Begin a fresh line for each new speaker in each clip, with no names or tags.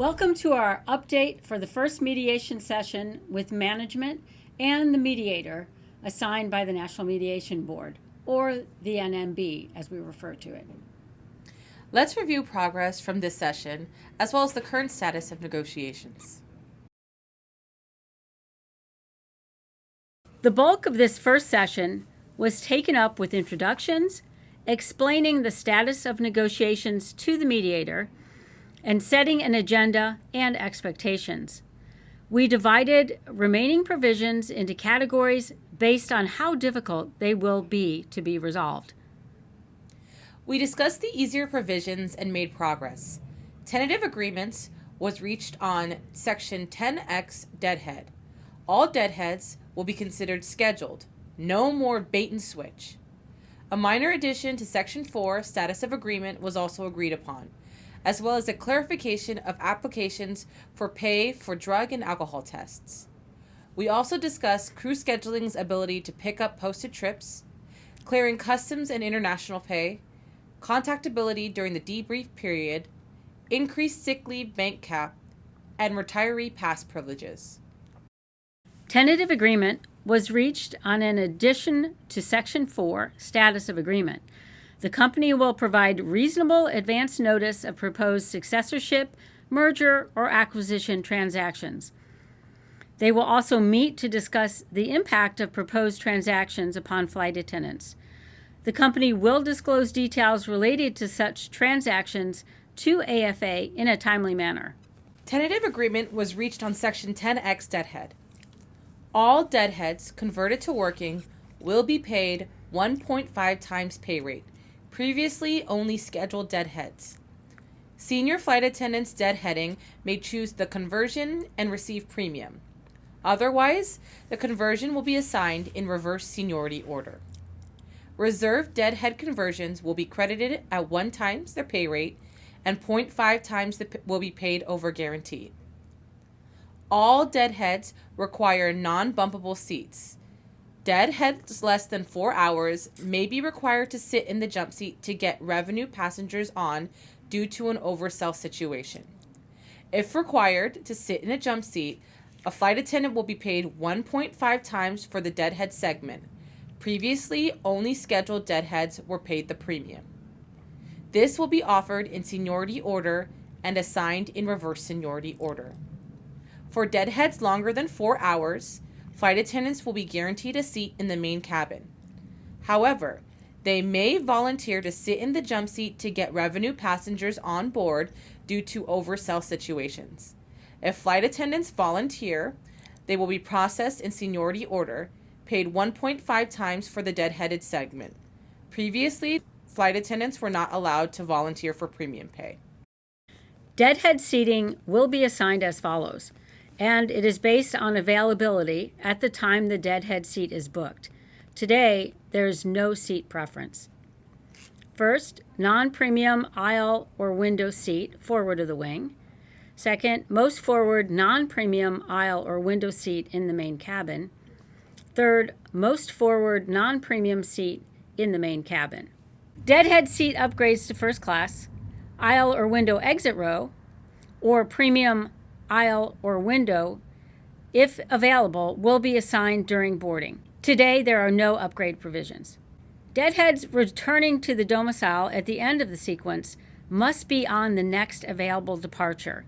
Welcome to our update for the first mediation session with management and the mediator assigned by the National Mediation Board, or the NMB as we refer to it.
Let's review progress from this session as well as the current status of negotiations.
The bulk of this first session was taken up with introductions, explaining the status of negotiations to the mediator, and setting an agenda and expectations. We divided remaining provisions into categories based on how difficult they will be to be resolved.
We discussed the easier provisions and made progress. Tentative agreements was reached on Section 10X Deadhead. All deadheads will be considered scheduled. No more bait and switch. A minor addition to Section 4 Status of Agreement was also agreed upon, as well as a clarification of applications for pay for drug and alcohol tests. We also discussed crew scheduling's ability to pick up posted trips, clearing customs and international pay, contactability during the debrief period, increased sick leave bank cap, and retiree pass privileges.
Tentative agreement was reached on an addition to Section 4 Status of Agreement. The company will provide reasonable advance notice of proposed successorship, merger, or acquisition transactions. They will also meet to discuss the impact of proposed transactions upon flight attendants. The company will disclose details related to such transactions to AFA in a timely manner.
Tentative agreement was reached on Section 10X Deadhead. All deadheads converted to working will be paid 1.5 times pay rate, previously only scheduled deadheads. Senior flight attendants deadheading may choose the conversion and receive premium. Otherwise, the conversion will be assigned in reverse seniority order. Reserve deadhead conversions will be credited at 1 times their pay rate and 0.5 times will be paid over guaranteed. All deadheads require non-bumpable seats. Deadheads less than 4 hours may be required to sit in the jump seat to get revenue passengers on due to an oversell situation. If required to sit in a jump seat, a flight attendant will be paid 1.5 times for the deadhead segment. Previously, only scheduled deadheads were paid the premium. This will be offered in seniority order and assigned in reverse seniority order. For deadheads longer than 4 hours, flight attendants will be guaranteed a seat in the main cabin. However, they may volunteer to sit in the jump seat to get revenue passengers on board due to oversell situations. If flight attendants volunteer, they will be processed in seniority order, paid 1.5 times for the deadheaded segment. Previously, flight attendants were not allowed to volunteer for premium pay.
Deadhead seating will be assigned as follows, and it is based on availability at the time the deadhead seat is booked. Today, there is no seat preference. First, non-premium aisle or window seat forward of the wing. Second, most forward non-premium aisle or window seat in the main cabin. Third, most forward non-premium seat in the main cabin. Deadhead seat upgrades to first class, aisle or window exit row, or premium aisle or window, if available, will be assigned during boarding. Today, there are no upgrade provisions. Deadheads returning to the domicile at the end of the sequence must be on the next available departure.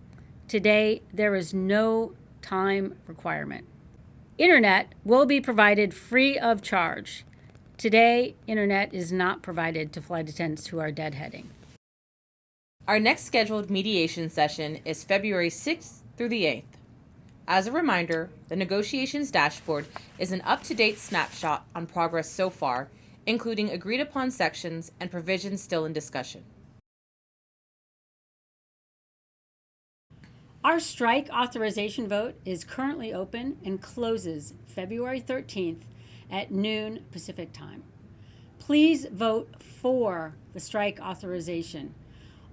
Today, there is no time requirement. Internet will be provided free of charge. Today, internet is not provided to flight attendants who are deadheading.
Our next scheduled mediation session is February 6th through the 8th. As a reminder, the negotiations dashboard is an up-to-date snapshot on progress so far, including agreed-upon sections and provisions still in discussion.
Our strike authorization vote is currently open and closes February 13th at noon Pacific time. Please vote for the strike authorization.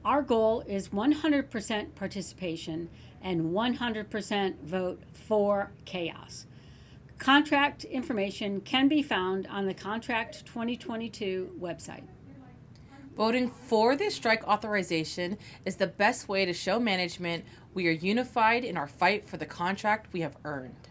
Our goal is 100% participation and 100% vote for chaos. Contract information can be found on the Contract 2022 website.
Voting for the strike authorization is the best way to show management We are unified in our fight for the contract we have earned.